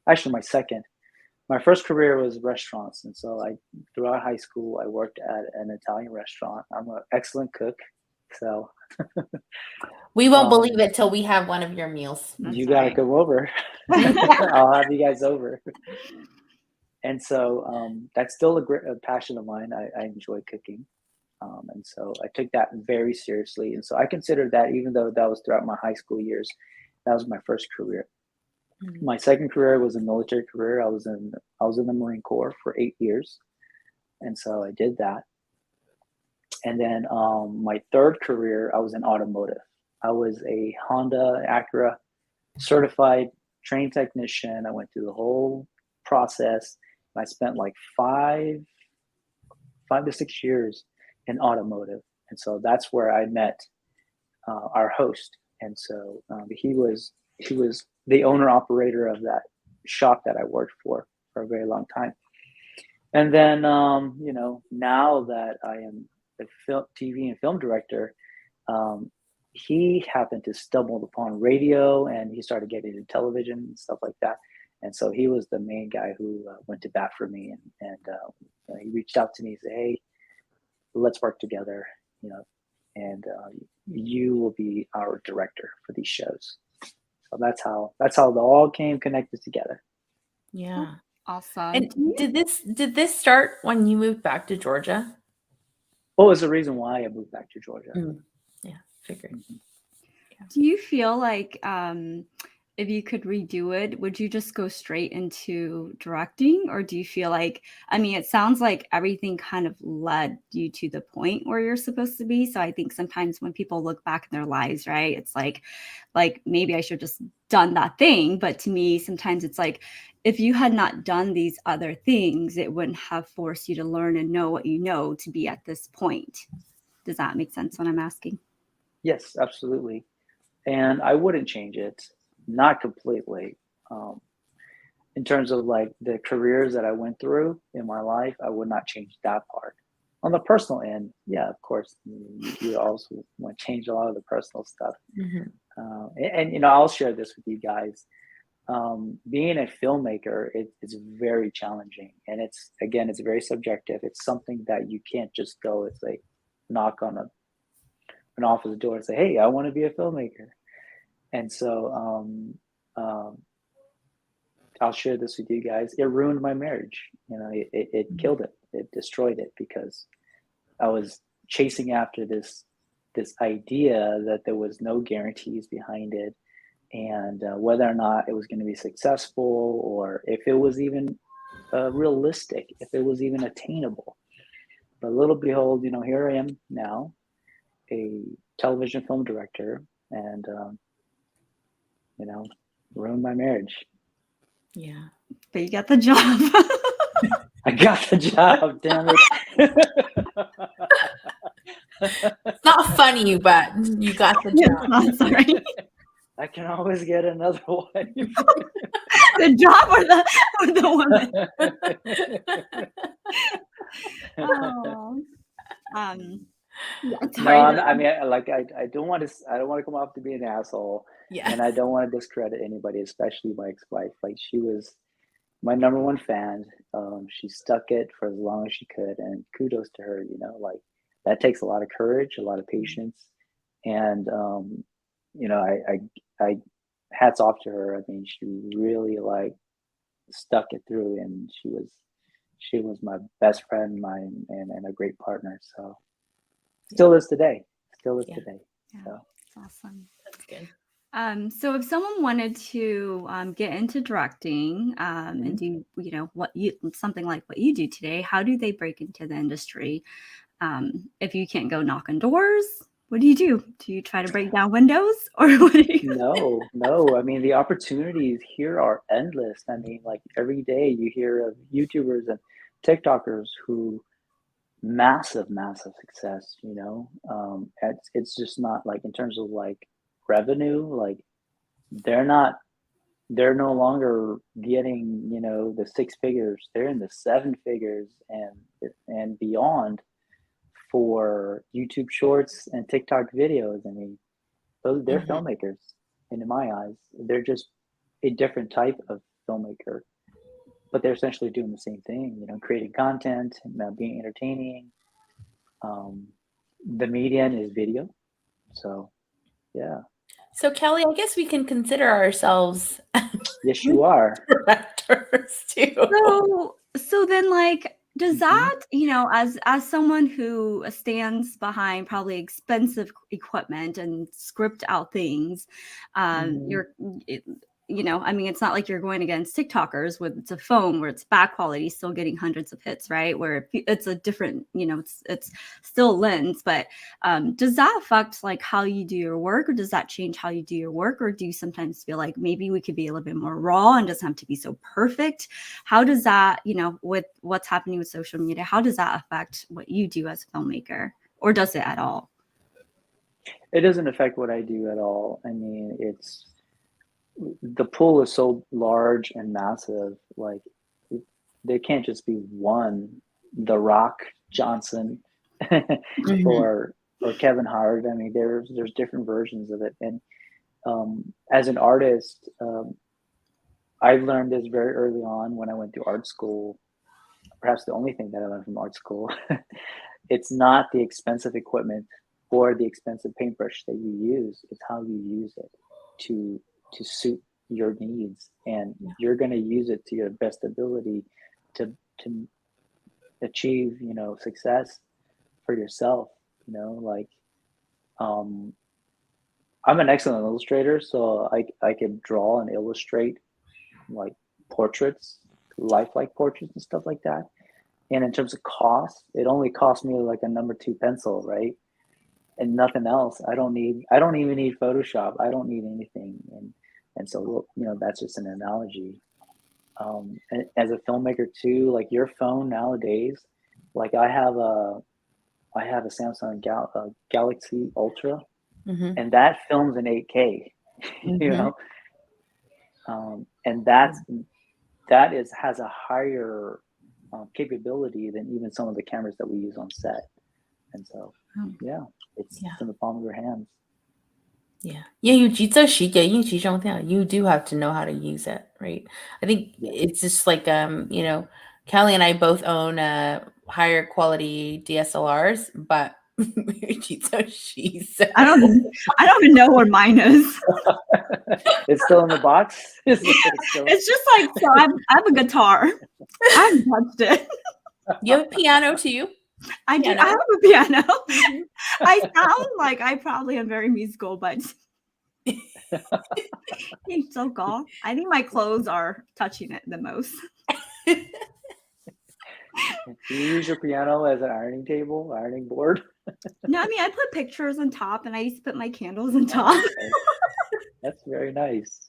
actually my second. My first career was restaurants, and so throughout high school, I worked at an Italian restaurant. I'm an excellent cook, so we won't believe it till we have one of your meals. You got to come over. I'll have you guys over. And so that's still a passion of mine. I enjoy cooking. And so I took that very seriously. And so I considered that, even though that was throughout my high school years, that was my first career. My second career was a military career. I was in the Marine Corps for 8 years. And so I did that. And then my third career, I was in automotive. I was a Honda Acura certified trained technician. I went through the whole process. I spent like 5 to 6 years in automotive. And so that's where I met our host. And so he was the owner operator of that shop that I worked for a very long time. And then, now that I am TV and film director, um, he happened to stumble upon radio, and he started getting into television and stuff like that. And so he was the main guy who went to bat for me, and he reached out to me and said, "Hey, let's work together, you know, and you will be our director for these shows." So that's how it all came connected together. Yeah. Awesome. And did this start when you moved back to Georgia? What was the reason why I moved back to Georgia? Yeah, figured. Mhm. Do you feel like if you could redo it, would you just go straight into directing? Or do you feel like, I mean, it sounds like everything kind of led you to the point where you're supposed to be. So I think sometimes when people look back in their lives, right, it's like maybe I should just done that thing. But to me, sometimes it's like, if you had not done these other things, it wouldn't have forced you to learn and know what you know to be at this point. Does that make sense what I'm asking? Yes, absolutely. And I wouldn't change it, not completely. Um, in terms of like the careers that I went through in my life, I would not change that part. On the personal end, yeah, of course, you also want to change a lot of the personal stuff. Mm-hmm. And I'll share this with you guys. Being a filmmaker, it's very challenging, and it's very subjective. It's something that you can't just go. It's like knock on an office door and say, "Hey, I want to be a filmmaker." And so I'll share this with you guys. It ruined my marriage. It killed it. It destroyed it because I was chasing after this idea that there was no guarantees behind it, and whether or not it was going to be successful, or if it was even realistic, if it was even attainable. But little behold, here I am now, a television film director, and ruined my marriage. Yeah. But you got the job. I got the job, damn it. It's not funny, but you got the job. I'm sorry. I can always get another one. The job or the woman? Oh. Yeah, No, sorry. I mean, I don't want to come off to be an asshole, Yeah. and I don't want to discredit anybody, especially my ex-wife. Like, she was my number one fan. She stuck it for as long as she could, and kudos to her. Like, that takes a lot of courage, a lot of patience, and I hats off to her. I mean, she really like stuck it through, and she was my best friend, and a great partner. So still is today. Still is Yeah. today. Yeah, So that's awesome. That's good. So if someone wanted to get into directing and do something like what you do today, how do they break into the industry? If you can't go knock on doors, what do you do? Do you try to break down windows, or what do you? no. I mean, the opportunities here are endless. I mean, like, every day you hear of YouTubers and TikTokers who massive success. It's just not like, in terms of like revenue, like, they're no longer getting the six figures. They're in the seven figures and beyond for YouTube shorts and TikTok videos. I mean, they're filmmakers, and in my eyes, they're just a different type of filmmaker, but they're essentially doing the same thing. Creating content, being entertaining. The median is video, so yeah. So Kelly, I guess we can consider ourselves Yes, you are. directors too. So then, like, does that, as someone who stands behind probably expensive equipment and script out things, you're, I mean, it's not like you're going against TikTokers with it's a phone where it's bad quality, still getting hundreds of hits, right? Where it's a different, it's still lens, but does that affect like how you do your work, or does that change how you do your work? Or do you sometimes feel like maybe we could be a little bit more raw and doesn't have to be so perfect? How does that, with what's happening with social media, how does that affect what you do as a filmmaker, or does it at all? It doesn't affect what I do at all. I mean, the pool is so large and massive. Like, there can't just be one The Rock Johnson Mhm. or Kevin Hart. I mean, there's different versions of it. And as an artist, I learned this very early on when I went to art school. Perhaps the only thing that I learned from art school. It's not the expensive equipment or the expensive paintbrush that you use. It's how you use it to suit your needs, and Yeah. you're going to use it to your best ability to achieve, success for yourself. Like, um, I'm an excellent illustrator, so I can draw and illustrate like portraits, lifelike portraits and stuff like that. And in terms of cost, it only cost me like a number two pencil, right? And nothing else. I don't even need Photoshop. I don't need anything. And so, that's just an analogy. And as a filmmaker too, like your phone nowadays, like I have a Samsung Galaxy Ultra, Mhm. and that films in 8K, you Mhm. know, and that has a higher capability than even some of the cameras that we use on set. And so, Oh. yeah, Yeah. it's in the palm of your hands. Yeah. Yeah, you do have to know how to use it, right? I think Yeah. it's just like Callie and I both own higher quality DSLRs, but I don't I don't even know what mine is. It's still in the box. It's still. It's just like so I have a guitar. I haven't touched it. You have a piano too? I do. I have Piano? a piano. Mhm. I sound like I probably am very musical, but it's so cool. I think my clothes are touching it the most. Do you use your piano as an ironing table, ironing board? No, I mean I put pictures on top, and I used to put my candles on Oh, top. okay. That's very nice.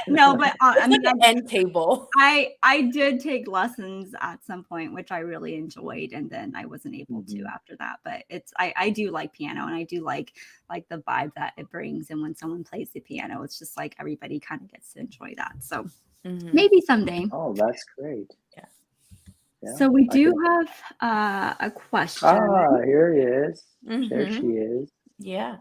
No, but I It's like mean an end table. I did take lessons at some point, which I really enjoyed, and then I wasn't able to Mhm. after that. But I do like piano, and I do like the vibe that it brings. And when someone plays the piano, it's just like everybody kind of gets to enjoy that. So Mhm. maybe someday. Oh, that's great. Yeah. Yeah, So we I do can. have a question. Ah, here he is. There she Mhm. is. Yeah.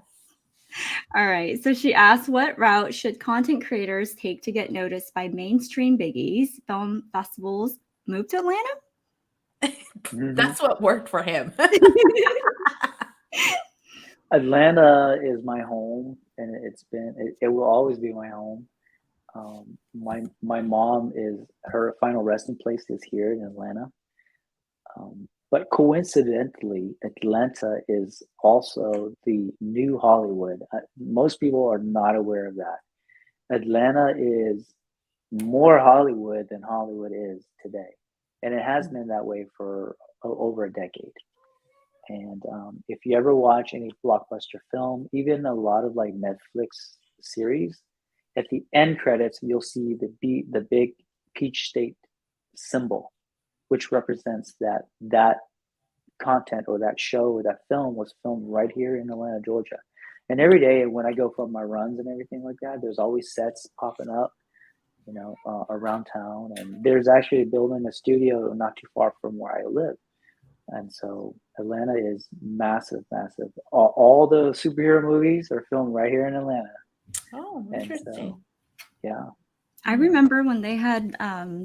All right. So she asked, what route should content creators take to get noticed by mainstream biggies, film festivals, move to Atlanta? Hmm. That's what worked for him. Atlanta is my home, and it will always be my home. My mom is her final resting place is here in Atlanta. But coincidentally, Atlanta is also the new Hollywood. Most people are not aware of that. Atlanta is more Hollywood than Hollywood is today, and it has been that way for over a decade. And if you ever watch any blockbuster film, even a lot of like Netflix series, at the end credits you'll see the big Peach State symbol, which represents that content or that show or that film was filmed right here in Atlanta, Georgia. And every day when I go for my runs and everything like that, there's always sets popping up, around town. And there's actually building a studio not too far from where I live. And so Atlanta is massive, massive. All the superhero movies are filmed right here in Atlanta. Oh, And so, interesting. yeah. I Yeah. remember when they had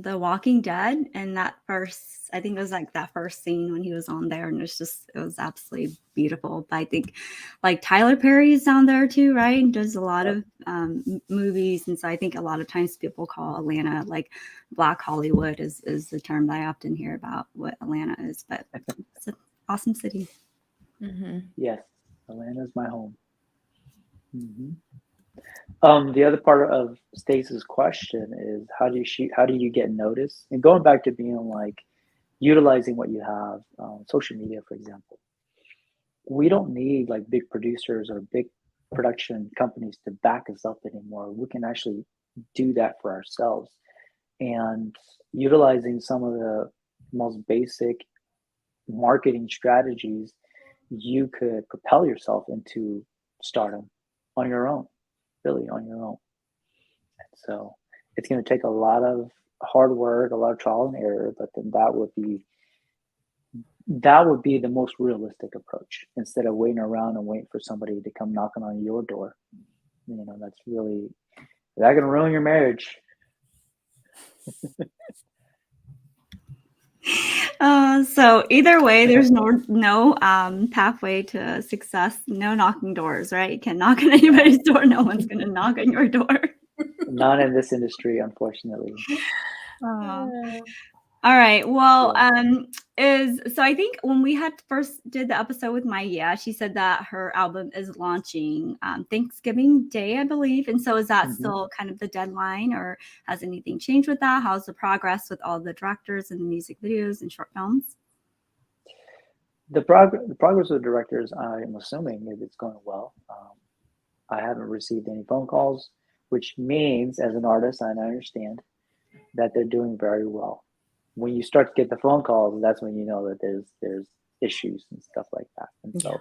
The Walking Dead, and that first, I think it was like that first scene when he was on there, and it was absolutely beautiful. But I think like Tyler Perry is down there too, right? And does a lot Yep. of movies, and so I think a lot of times people call Atlanta like Black Hollywood is the term that I often hear about what Atlanta is. But it's an awesome city. Mhm. Yes. Atlanta's my home. Hmm. The other part of Stace's question is how do you get noticed? And going back to being like utilizing what you have, social media, for example. We don't need like big producers or big production companies to back us up anymore. We can actually do that for ourselves. And utilizing some of the most basic marketing strategies, you could propel yourself into stardom on your own, really on your own. So it's going to take a lot of hard work, a lot of trial and error, but then that would be that would be the most realistic approach instead of waiting around and waiting for somebody to come knocking on your door. That's really that can ruin your marriage. So either way, there's no pathway to success. No knocking doors, right? You can't knock on anybody's door. No one's gonna knock on your door. Not in this industry, unfortunately. Uh, all right. Well, Yeah. so I think when we had first did the episode with Maiyia, she said that her album is launching Thanksgiving Day, I believe. And so is that still kind of the deadline, or has anything changed with that? How's the progress with all the directors and the music videos and short films? The progress of the directors, I'm assuming it's going well. I haven't received any phone calls, which means, as an artist, and I understand that they're doing very well. When you start to get the phone calls, that's when you know that there's issues and stuff like that. And so,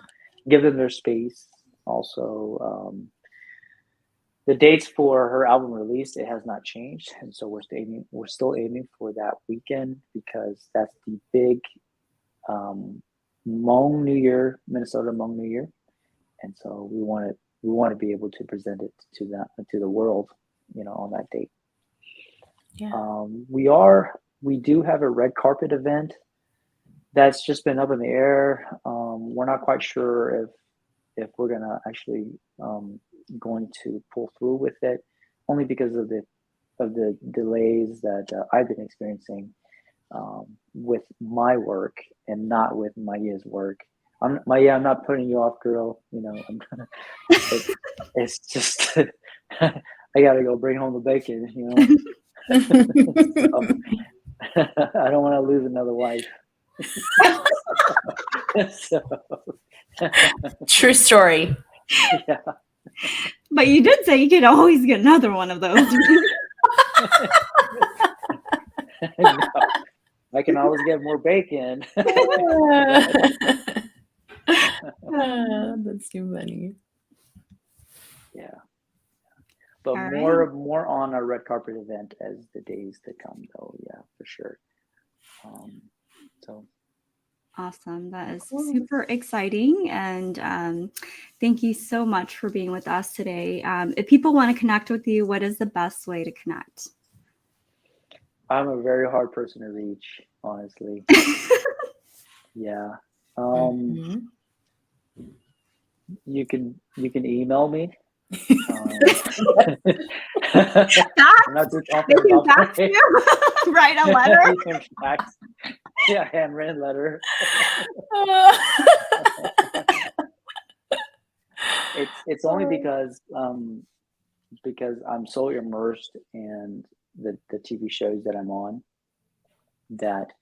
give them their space. Also, the dates for her album release, it has not changed, and so we're still aiming for that weekend because that's the big Hmong New Year, Minnesota Hmong New Year, and so we want to be able to present it to the world, on that date. Yeah. We do have a red carpet event that's just been up in the air. We're not quite sure if we're gonna actually going to pull through with it, only because of the delays that I've been experiencing with my work and not with Maiya's work. I'm not putting you off, girl. It's just I gotta go bring home the bacon. So, I don't want to lose another wife. So, True story. yeah. But you did say you could always get another one of those. No, I can always get more bacon. That's too funny. Yeah. But All more on a red carpet event as the days to come, though. Yeah, for sure. So Awesome. That is super exciting. And thank you so much for being with us today. If people want to connect with you, what is the best way to connect? I'm a very hard person to reach, honestly. Yeah. You can email me. I'm not too confident about it. Write a letter. Yeah, handwritten letter. It's only because I'm so immersed in the TV shows that I'm on that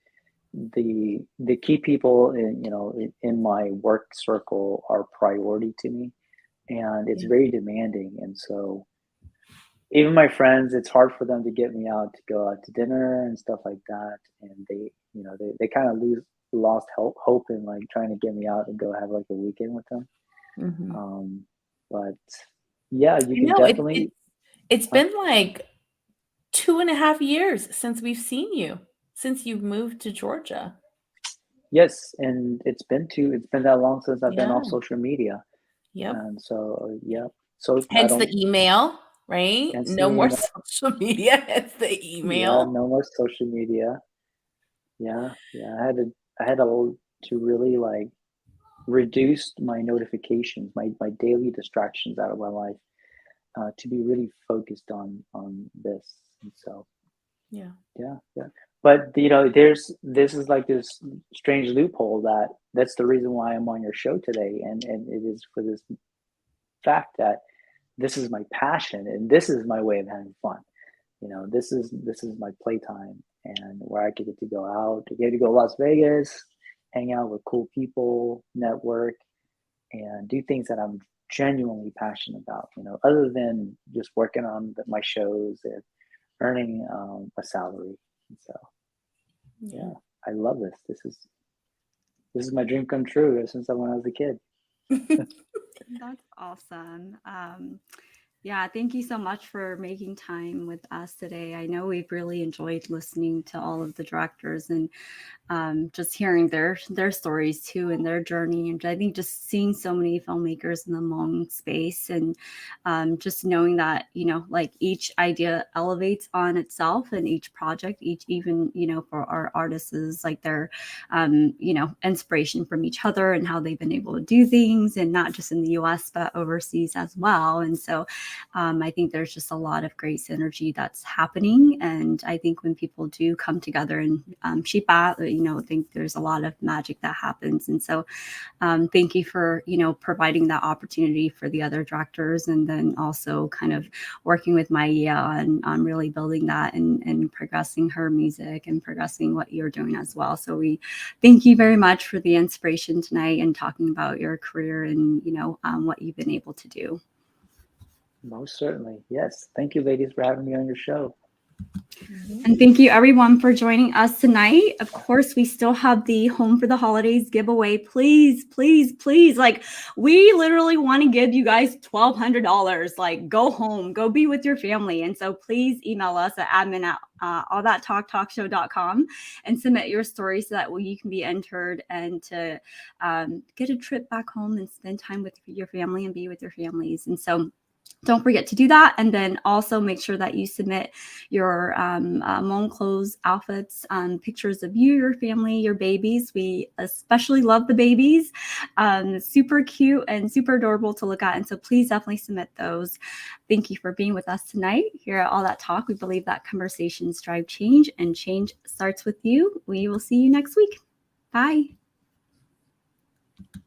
the key people in my work circle are priority to me, and it's very demanding. And so even my friends, it's hard for them to get me out to go out to dinner and stuff like that, and they kind of lost hope in like trying to get me out and go have like a weekend with them. But yeah, you can definitely. It's been like 2.5 years since we've seen you, since you've moved to Georgia. Yes, and it's been that long since I've been off Yeah. social media. Yep. And so yeah. So Hence the email, right? hence No the more email. social media. Hence the Yeah, email. no more social media. Yeah. I had to really like reduce my notifications, my daily distractions out of my life, to be really focused on this. And so Yeah. yeah. But this is like this strange loophole that's the reason why I'm on your show today, and it is for this fact that this is my passion and this is my way of having fun. This is my playtime, and where I get to go out, I get to go to Las Vegas, hang out with cool people, network, and do things that I'm genuinely passionate about. Other than just working on my shows and earning a salary. And so, yeah, I love this. This is my dream come true since when I was a kid. That's awesome. Yeah, thank you so much for making time with us today. I know we've really enjoyed listening to all of the directors and just hearing their stories too and their journey. And I think just seeing so many filmmakers in the Hmong space and just knowing that, you know, like each idea elevates on itself and each project, each even, you know, for our artists is like their, you know, inspiration from each other and how they've been able to do things and not just in the US, but overseas as well. And so I think there's just a lot of great synergy that's happening. And I think when people do come together and Shipa, you know, I think there's a lot of magic that happens. And so thank you for, you know, providing that opportunity for the other directors and then also kind of working with Maiyia on really building that and progressing her music and progressing what you're doing as well. So we thank you very much for the inspiration tonight and talking about your career and, you know, what you've been able to do. Most certainly. Yes. Thank you, ladies, for having me on your show. And thank you everyone for joining us tonight. Of course, we still have the Home for the Holidays giveaway. Please, please, please. Like, we literally want to give you guys $1,200. Like, go home, go be with your family. And so please email us at admin@allthattalkshow.com and submit your story so that you can be entered and to get a trip back home and spend time with your family and be with your families. And so don't forget to do that. And then also make sure that you submit your Hmong clothes, outfits, pictures of you, your family, your babies. We especially love the babies. Super cute and super adorable to look at. And so please definitely submit those. Thank you for being with us tonight here at All That Talk. We believe that conversations drive change and change starts with you. We will see you next week. Bye.